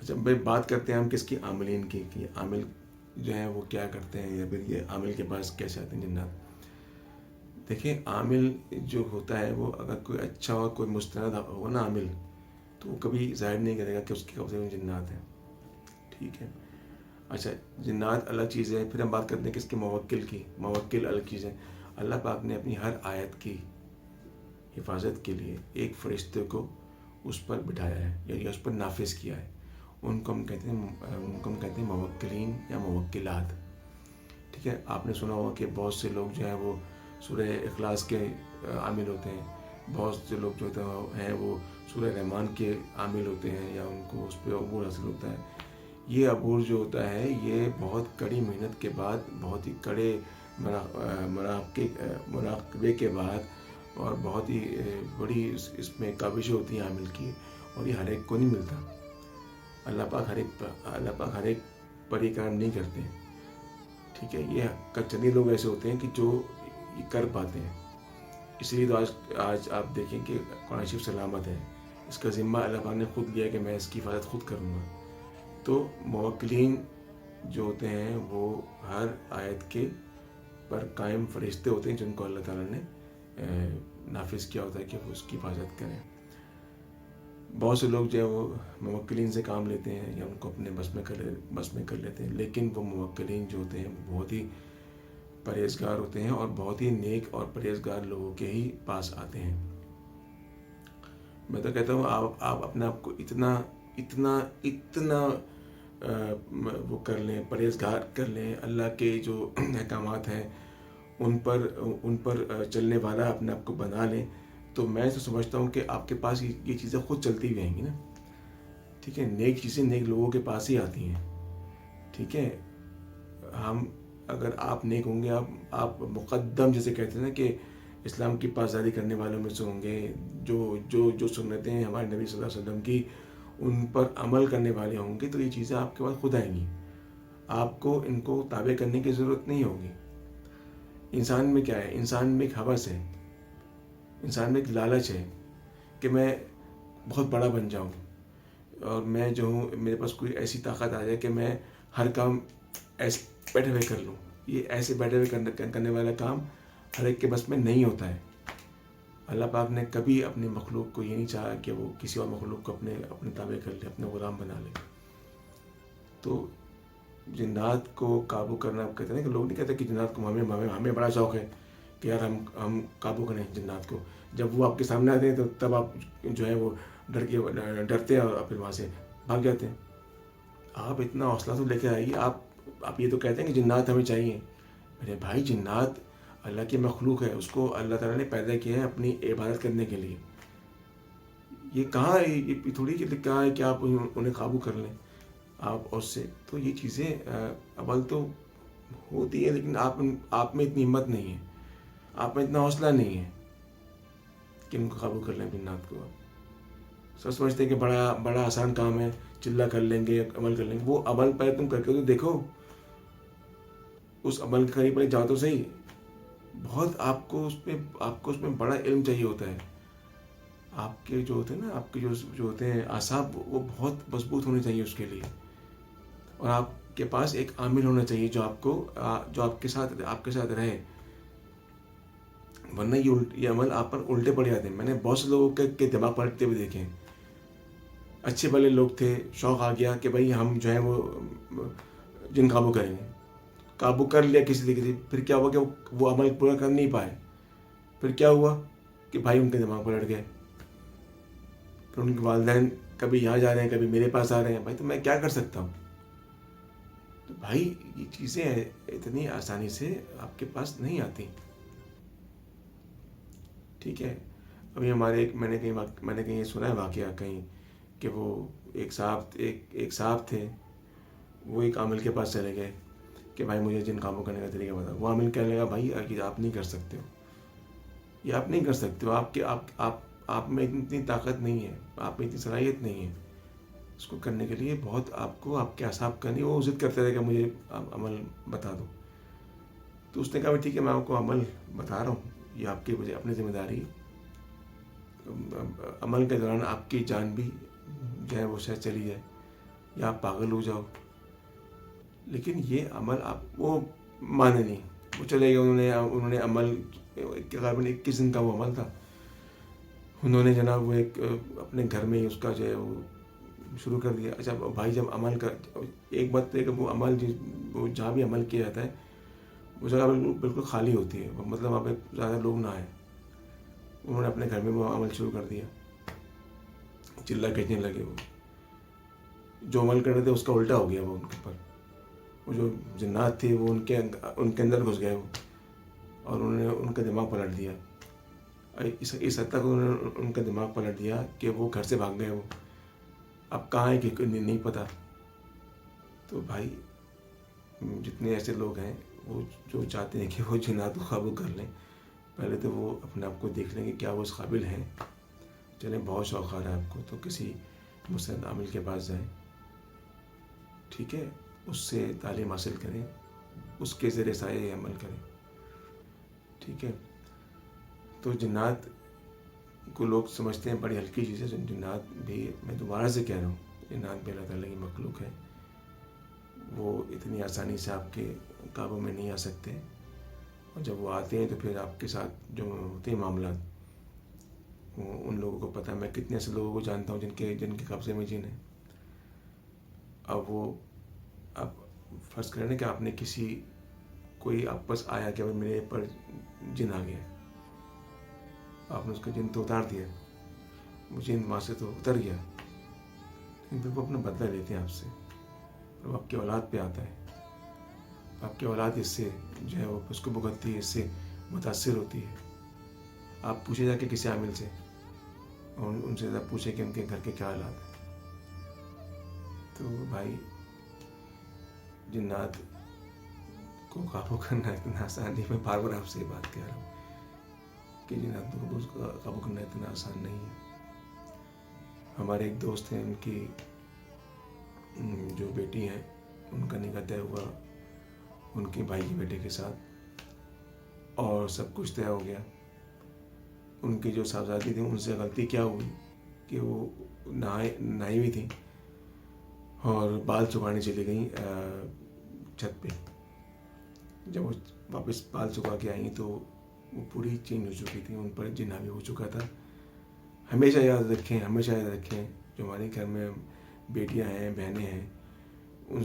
اچھا بھائی، بات کرتے ہیں ہم کس کی؟ عاملین کی، کہ عامل جو ہیں وہ کیا کرتے ہیں، یا پھر یہ عامل کے پاس کیسے آتے ہیں جنات؟ دیکھیں، عامل جو ہوتا ہے وہ اگر کوئی اچھا اور کوئی مستند ہوگا نا عامل، تو وہ کبھی ظاہر نہیں کرے گا کہ اس کے قبضے میں جنات ہیں. ٹھیک ہے. اچھا، جنات الگ چیز ہے. پھر ہم بات کرتے ہیں کس کے؟ موکل کی. موکل الگ چیز ہے. اللہ پاک نے اپنی ہر آیت کی حفاظت کے لیے ایک فرشتے کو اس پر بٹھایا ہے، یا اس پر نافذ کیا ہے. ان کو ہم کہتے ہیں موکلین یا موکلات. ٹھیک ہے. آپ نے سنا ہوگا کہ بہت سے لوگ جو ہیں وہ سورہ اخلاص کے عامل ہوتے ہیں، بہت سے لوگ جو ہیں وہ سورہ رحمان کے عامل ہوتے ہیں، یا ان کو اس پہ عبور حاصل ہوتا ہے. یہ عبور جو ہوتا ہے یہ بہت کڑی محنت کے بعد، بہت ہی کڑے مراقبے کے بعد، اور بہت ہی بڑی اس میں کاوشیں ہوتی ہیں عامل کی، اور یہ ہر ایک کو نہیں ملتا. اللہ پاک ہر ایک پر یہ کام نہیں کرتے. ٹھیک ہے. یہ چند ہی لوگ ایسے ہوتے ہیں کہ جو یہ کر پاتے ہیں. اس لیے تو آج آپ دیکھیں کہ قرآن شریف سلامت ہے. اس کا ذمہ اللہ پاک نے خود لیا کہ میں اس کی حفاظت خود کروں گا. تو موکلین جو ہوتے ہیں وہ ہر آیت کے پر قائم فرشتے ہوتے ہیں جن کو اللہ تعالیٰ نے نافذ کیا ہوتا ہے کہ وہ اس کی حفاظت کریں. بہت سے لوگ جو ہے وہ موکلین سے کام لیتے ہیں یا ان کو اپنے بس میں کر لیتے ہیں، لیکن وہ موکلین جو ہوتے ہیں وہ بہت ہی پرہیزگار ہوتے ہیں، اور بہت ہی نیک اور پرہیزگار لوگوں کے ہی پاس آتے ہیں. میں تو کہتا ہوں آپ اپنے آپ کو اتنا وہ کر لیں، پرہیزگار کر لیں، اللہ کے جو احکامات ہیں ان پر چلنے والا اپنے آپ کو بنا لیں، تو میں تو سمجھتا ہوں کہ آپ کے پاس یہ چیزیں خود چلتی ہوئی آئیں گی نا. ٹھیک ہے. نیک چیزیں نیک لوگوں کے پاس ہی آتی ہیں. ٹھیک ہے. اگر آپ نیک ہوں گے، آپ مقدم جیسے کہتے ہیں نا کہ اسلام کی پاسداری کرنے والوں میں سے ہوں گے، جو سنتیں ہیں ہمارے نبی صلی اللہ علیہ وسلم کی ان پر عمل کرنے والے ہوں گے، تو یہ چیزیں آپ کے پاس خود آئیں گی. آپ کو ان کو تابع کرنے کی ضرورت نہیں ہوگی. انسان میں کیا ہے؟ انسان میں ایک ہوس ہے، انسان میں ایک لالچ ہے کہ میں بہت بڑا بن جاؤں، اور میں جو ہوں میرے پاس کوئی ایسی طاقت آ جائے کہ میں ہر کام ایسے بیٹھے ہوئے کر لوں. یہ ایسے بیٹھے ہوئے کرنے والا کام ہر ایک کے بس میں نہیں ہوتا ہے. اللہ پاک نے کبھی اپنی مخلوق کو یہ نہیں چاہا کہ وہ کسی اور مخلوق کو اپنے تابع کر لے، اپنے غلام بنا لے. تو جنات کو قابو کرنا، کہتے ہیں کہ لوگ نہیں کہتے کہ جنات کو ہمیں بڑا شوق ہے کہ یار ہم قابو کریں جنات کو. جب وہ آپ کے سامنے آتے ہیں تو تب آپ جو ہے وہ ڈرتے ہیں اور پھر وہاں سے بھاگ جاتے ہیں. آپ اتنا حوصلہ تو لے کے آئیے. آپ یہ تو کہتے ہیں کہ جنات ہمیں چاہیے. میرے بھائی، جنات اللہ کی مخلوق ہے، اس کو اللہ تعالیٰ نے پیدا کیا ہے اپنی عبادت کرنے کے لیے. یہ کہاں ہے؟ یہ تھوڑی کہا ہے کہ آپ انہیں قابو کر لیں آپ اس سے. تو یہ چیزیں اول تو ہوتی ہیں، لیکن آپ میں اتنی ہمت نہیں ہے، آپ میں اتنا حوصلہ نہیں ہے کہ ان کو قابو کر لیں جنات کو. سب سمجھتے ہیں کہ بڑا آسان کام ہے، چلہ کر لیں گے، عمل کر لیں گے. وہ عمل پہ تم کر کے تو دیکھو، اس عمل کے قریب جاؤ تو صحیح. بہت آپ کو اس میں بڑا علم چاہیے ہوتا ہے. آپ کے جو ہوتے ہیں نا، آپ کے جو ہوتے ہیں اعصاب، وہ بہت مضبوط ہونے چاہیے اس کے لیے. اور آپ کے پاس ایک عامل ہونا چاہیے جو آپ کے ساتھ رہے. ورنہ یہ عمل آپ پر الٹے پڑ جاتے ہیں. میں نے بہت سے لوگوں کے دماغ پلٹتے ہوئے دیکھے ہیں. اچھے بھلے لوگ تھے، شوق آ گیا کہ بھائی ہم جو ہے وہ جن قابو کریں گے. قابو کر لیا کسی طریقے سے، پھر کیا ہوا کہ وہ عمل پورا کر نہیں پائے. پھر کیا ہوا کہ بھائی ان کے دماغ پلٹ گئے. پھر ان کے والدین کبھی یہاں جا رہے ہیں، کبھی میرے پاس آ رہے ہیں. بھائی تو میں کیا کر سکتا ہوں؟ تو بھائی یہ چیزیں اتنی آسانی سے آپ کے پاس نہیں آتی. ٹھیک ہے. ابھی میں نے کہیں سنا ہے واقعہ کہیں کہ وہ ایک صاحب تھے، وہ ایک عامل کے پاس چلے گئے کہ بھائی مجھے جن کاموں کرنے کا طریقہ بتا. وہ عامل کہنے لگا بھائی آپ نہیں کر سکتے ہو، یہ آپ نہیں کر سکتے ہو. آپ میں اتنی طاقت نہیں ہے، آپ میں اتنی صلاحیت نہیں ہے اس کو کرنے کے لیے. بہت آپ کو آپ کے اعصاب کرنی. وہ ضد کرتے رہے کہ مجھے عمل بتا دو. تو اس نے کہا ٹھیک ہے، میں آپ کو عمل بتا رہا ہوں، یہ آپ کی اپنی ذمہ داری. عمل کے دوران آپ کی جان بھی جو ہے وہ شاید چلی جائے. یا آپ پاگل ہو جاؤ. لیکن یہ عمل آپ وہ مانے نہیں. وہ چلے گئے, انہوں نے عمل تقریباً 21 دن کا وہ عمل تھا. انہوں نے جناب وہ ایک اپنے گھر میں ہی اس کا جو ہے وہ شروع کر دیا. اچھا بھائی, جب عمل کر, ایک بات ہے کہ وہ عمل وہ جہاں بھی عمل کیا جاتا ہے وہ جگہ بالکل خالی ہوتی ہے, مطلب وہاں پہ زیادہ لوگ نہ آئے. انہوں نے اپنے گھر میں وہ عمل شروع کر دیا. چلا کھینچنے لگے. وہ جو عمل کر رہے تھے اس کا الٹا ہو گیا وہ ان کے اوپر. وہ جو جنات تھے وہ ان کے اندر گھس گئے وہ, اور انہوں نے ان کا دماغ پلٹ دیا. اس حد تک انہوں نے ان کا دماغ پلٹ دیا کہ وہ گھر سے بھاگ گئے. وہ اب کہاں ہے کہ نہیں پتہ. تو بھائی, جتنے ایسے لوگ ہیں وہ جو چاہتے ہیں کہ وہ جنات کو قابو کر لیں, پہلے تو وہ اپنے آپ کو دیکھ لیں کہ کیا وہ اس قابل ہیں. چلیں, بہت شوق آ رہا ہے آپ کو تو کسی مستند عامل کے پاس جائیں, ٹھیک ہے, اس سے تعلیم حاصل کریں, اس کے ذریعے سایہ عمل کریں, ٹھیک ہے. تو جنات کو لوگ سمجھتے ہیں بڑی ہلکی چیز ہے. جنات بھی, میں دوبارہ سے کہہ رہا ہوں, جنات بھی اللہ تعالیٰ کی مخلوق ہے. وہ اتنی آسانی سے آپ کے قابو میں نہیں آ سکتے, اور جب وہ آتے ہیں تو پھر آپ کے ساتھ جو ہوتے ہیں معاملات, ان لوگوں کو پتہ ہے. میں کتنے ایسے لوگوں کو جانتا ہوں جن کے قبضے میں جن ہے. اب فرض کریں کہ آپ نے کوئی آپ پاس آیا کہ میرے پر جن آ گیا, آپ نے اس کا جن تو اتار دیا, وہ جن وہاں سے تو اتر گیا, لیکن پھر وہ اپنا بدلہ لیتے ہیں آپ سے. اور آپ کی اولاد پہ آتا ہے, آپ کی اولاد اس سے جو ہے وہ اس کو بھگتتی ہے, اس سے متاثر ہوتی ہے. آپ پوچھے جا کے کسی عامل سے, اور ان سے زیادہ پوچھیں کہ ان کے گھر کے کیا حالات ہیں. تو بھائی, جنات کو قابو کرنا اتنا آسان نہیں. میں بار بار آپ سے یہ بات کہہ رہا ہوں کہ جنات کو قابو کرنا اتنا آسان نہیں ہے. ہمارے ایک دوست ہیں, ان کی جو بیٹی ہیں, ان کا نکاح طے ہوا ان کے بھائی کے بیٹے کے ساتھ, اور سب کچھ طے ہو گیا. ان کی جو صاحبزادی تھی, ان سے غلطی کیا ہوئی کہ وہ نہائی ہوئی تھیں اور بال سکھانے چلی گئیں چھت پہ. جب وہ واپس بال سکھا کے آئیں تو وہ پوری چینج ہو چکی تھی, ان پر جن حاوی ہو چکا تھا. ہمیشہ یاد رکھیں, ہمیشہ یاد رکھیں, جو ہمارے گھر میں بیٹیاں ہیں, بہنیں ہیں, ان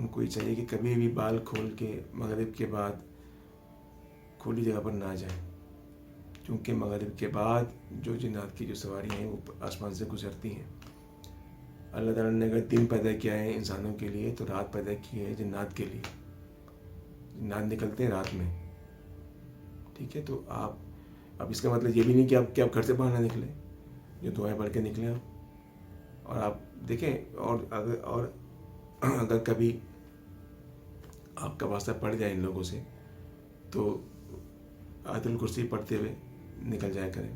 کو یہ چاہیے کہ کبھی بھی بال کھول کے مغرب کے بعد کھلی جگہ پر نہ جائیں, کیونکہ مغرب کے بعد جو جنات کی جو سواریاں ہیں وہ آسمان سے گزرتی ہیں. اللہ تعالیٰ نے اگر دن پیدا کیا ہے انسانوں کے لیے تو رات پیدا کی ہے جنات کے لیے. جنات نکلتے ہیں رات میں, ٹھیک ہے. تو اب اس کا مطلب یہ بھی نہیں کہ آپ گھر سے باہر نہ نکلیں, جو دعائیں پڑھ کے نکلیں آپ. اور آپ دیکھیں, اور اگر کبھی آپ کا واسطہ پڑ جائے ان لوگوں سے تو آیت الکرسی پڑھتے ہوئے نکل جایا کریں.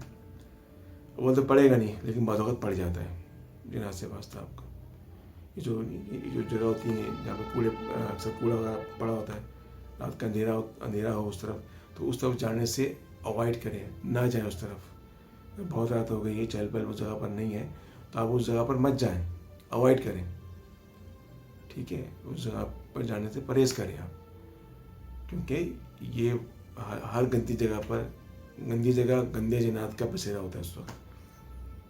وہ تو پڑے گا نہیں, لیکن بعض وقت پڑ جاتا ہے جنات سے واسطہ آپ کا. یہ جو جگہ ہوتی ہے جہاں پہ اکثر کوڑا وغیرہ پڑا ہوتا ہے, رات کا اندھیرا ہو اس طرف, تو اس طرف جانے سے اوائڈ کریں, نہ جائیں اس طرف. بہت رات ہو گئی ہے, چہل پہل اس جگہ پر نہیں ہے, تو آپ اس جگہ پر مت جائیں, اوائڈ کریں, ٹھیک ہے. اس جگہ پر جانے سے پرہیز کریں آپ, کیونکہ یہ ہر گندی جگہ گندے جنات کا بسیرا ہوتا ہے اس وقت,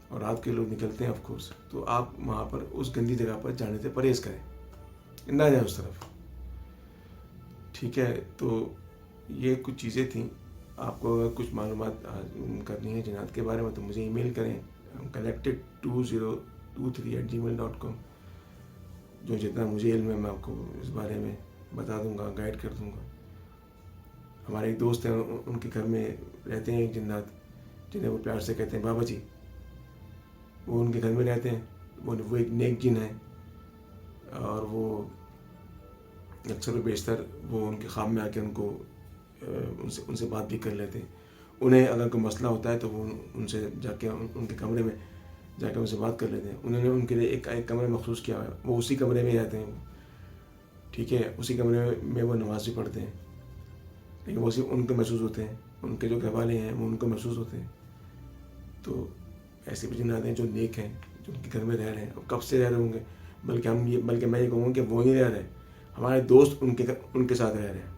اور رات کے لوگ نکلتے ہیں آف کورس. تو آپ وہاں پر اس گندی جگہ پر جانے سے پرہیز کریں, نہ جائیں اس طرف, ٹھیک ہے. تو یہ کچھ چیزیں تھیں. آپ کو اگر کچھ معلومات کرنی ہے جنات کے بارے میں تو مجھے ای میل کریں, collected2023@gmail.com. جو جتنا مجھے علم ہے میں آپ کو اس بارے میں بتا دوں گا, گائیڈ کر دوں گا. ہمارے ایک دوست ہیں, ان کے گھر میں رہتے ہیں ایک جنات, جنہیں وہ پیار سے کہتے ہیں بابا جی. وہ ان کے گھر میں رہتے ہیں, وہ ایک نیک جن ہے, اور وہ اکثر و بیشتر وہ ان کے خواب میں آ کے ان سے بات بھی کر لیتے ہیں. انہیں اگر کوئی مسئلہ ہوتا ہے تو وہ ان سے جا کے ان کے کمرے میں جا کے ان سے بات کر لیتے ہیں. انہوں نے ان کے لیے ایک کمرہ مخصوص کیا ہوا ہے, وہ اسی کمرے میں رہتے ہیں, ٹھیک ہے. اسی کمرے میں وہ نماز بھی پڑھتے ہیں, لیکن وہ صرف ان کو محسوس ہوتے ہیں, ان کے جو گھر والے ہیں وہ ان کو محسوس ہوتے ہیں. تو ایسے بھی جنات ہیں جو نیک ہیں, جو ان کے گھر میں رہ رہے ہیں, اور کب سے رہ رہے ہوں گے, بلکہ میں یہ کہوں گا کہ وہ نہیں رہ رہے، ہمارے دوست ان کے ساتھ رہ رہے ہیں.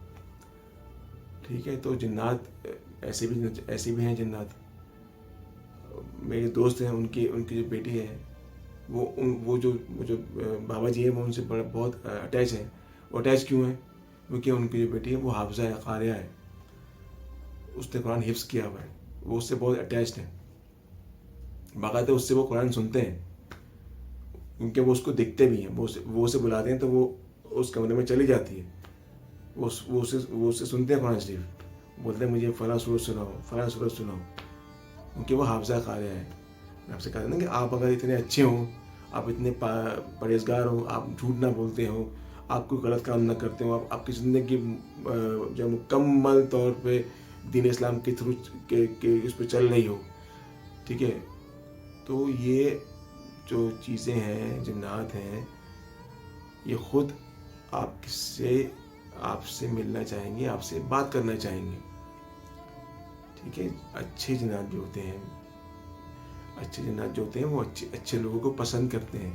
ٹھیک ہے. تو جنات ایسے بھی ہیں جنات. میرے دوست ہیں، ان کی جو بیٹی ہے، وہ جو بابا جی ہیں، وہ ان سے بہت اٹیچ ہیں. وہ اٹیچ کیوں ہیں؟ کیونکہ ان کی جو بیٹی ہے وہ حافظہ ہے، قاریہ ہے، اس نے قرآن حفظ کیا ہوا ہے. وہ اس سے بہت اٹیچڈ ہیں، باقاعدہ اس سے وہ قرآن سنتے ہیں، کیونکہ وہ اس کو دیکھتے بھی ہیں. وہ اسے بلاتے ہیں تو وہ اس کمرے میں چلی جاتی ہے. وہ اسے سنتے ہیں قرآن شریف. بولتے ہیں مجھے فلاں سورت سناؤ، کیونکہ وہ حافظہ قاریہ ہے. میں آپ سے کہا تھا نا کہ آپ اگر اتنے اچھے ہوں، آپ اتنے پرہیزگار ہوں، آپ جھوٹ نہ بولتے ہوں، آپ کوئی غلط کام نہ کرتے ہوں، آپ کی زندگی جو مکمل طور پہ دین اسلام کے تھرو اس پہ چل رہی ہو، ٹھیک ہے، تو یہ جو چیزیں ہیں، جنات ہیں، یہ خود آپ سے ملنا چاہیں گے، آپ سے بات کرنا چاہیں گے. ٹھیک ہے. اچھے جنات جو ہوتے ہیں وہ اچھے لوگوں کو پسند کرتے ہیں،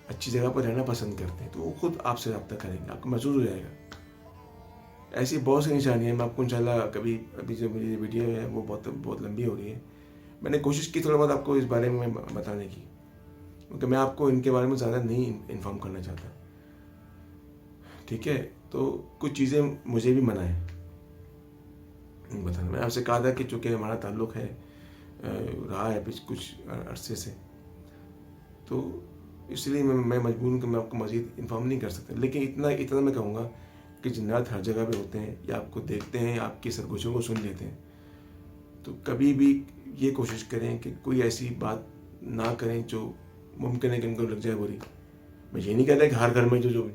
اچھی جگہ پر رہنا پسند کرتے ہیں. تو وہ خود آپ سے رابطہ کریں گے، آپ کو محسوس ہو جائے گا. ایسی بہت سی نشانیاں ہیں. میں آپ کو انشاءاللہ ابھی جو میری ویڈیو ہے وہ بہت لمبی ہو رہی ہے. میں نے کوشش کی تھوڑا بہت آپ کو اس بارے میں بتانے کی، کیونکہ میں آپ کو ان کے بارے میں زیادہ نہیں انفارم کرنا چاہتا. ٹھیک ہے. تو کچھ چیزیں مجھے بھی منع ہے بتانا. میں آپ سے کہا تھا کہ چونکہ ہمارا تعلق ہے رہا ہے کچھ عرصے سے، تو اس لیے میں مجبور ہوں کہ میں آپ کو مزید انفارم نہیں کر سکتا. لیکن اتنا میں کہوں گا کہ جنات ہر جگہ پہ ہوتے ہیں، یا آپ کو دیکھتے ہیں، آپ کی سرگوشیوں کو سن لیتے ہیں. تو کبھی بھی یہ کوشش کریں کہ کوئی ایسی بات نہ کریں جو ممکن ہے کہ ان کو لگ جائے بری. میں یہ نہیں کہتا کہ ہر گھر میں جو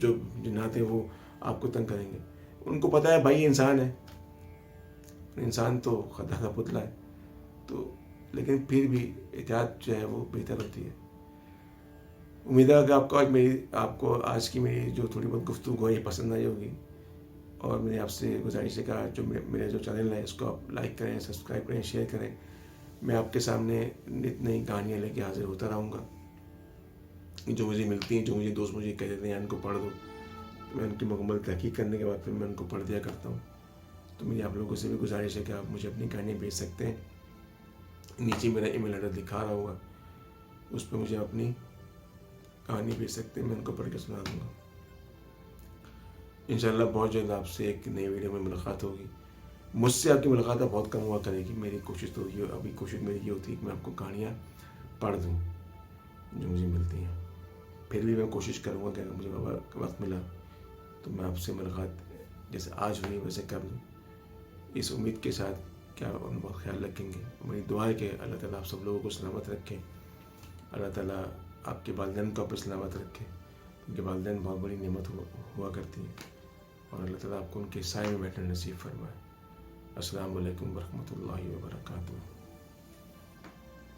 جنات ہیں وہ آپ کو تنگ کریں گے. ان کو پتہ ہے بھائی انسان ہے، انسان تو خدا کا پتلا ہے. تو لیکن پھر بھی احتیاط جو ہے وہ بہتر ہوتی ہے. امید ہے کہ آپ کو آج کی میری جو تھوڑی بہت گفتگو ہے یہ پسند آئی ہوگی. اور میں نے آپ سے گزارش ہے کہ جو میرا جو چینل ہے اس کو آپ لائک کریں، سبسکرائب کریں، شیئر کریں. میں آپ کے سامنے نت نئی کہانیاں لے کے حاضر ہوتا رہوں گا. جو مجھے ملتی ہیں، جو دوست مجھے کہہ دیتے ہیں ان کو پڑھ دو، میں ان کی مکمل تحقیق کرنے کے بعد پھر میں ان کو پڑھ دیا کرتا ہوں. تو میری آپ لوگوں سے بھی گزارش ہے کہ آپ مجھے اپنی کہانیاں بھیج سکتے ہیں. نیچے میرا ای میل ایڈریس دکھا رہا ہوگا، اس پہ مجھے اپنی کہانی بھیج سکتے ہیں، میں ان کو پڑھ کے سنا دوں گا. انشاءاللہ بہت جلد آپ سے ایک نئی ویڈیو میں ملاقات ہوگی. مجھ سے آپ کی ملاقات بہت کم ہوا کرے گی. میری کوشش تو کوشش میری یہ ہوتی ہے کہ میں آپ کو کہانیاں پڑھ دوں جو مجھے ملتی ہیں. پھر بھی میں کوشش کروں گا کہ اگر مجھے وقت ملا تو میں آپ سے ملاقات جیسے آج ہوئی ویسے کر لوں، اس امید کے ساتھ کہ آپ اپنا بہت خیال رکھیں گے. میری دعا ہے کہ اللہ تعالیٰ آپ سب لوگوں کو سلامت رکھیں. اللہ تعالیٰ آپ کے والدین کو اپنے سلامت رکھے، کیونکہ والدین بہت بڑی نعمت ہوا کرتی ہیں. اور اللہ تعالیٰ آپ کو ان کے سائے میں بیٹھنا نصیب فرمائے. السلام علیکم ورحمۃ اللہ وبرکاتہ.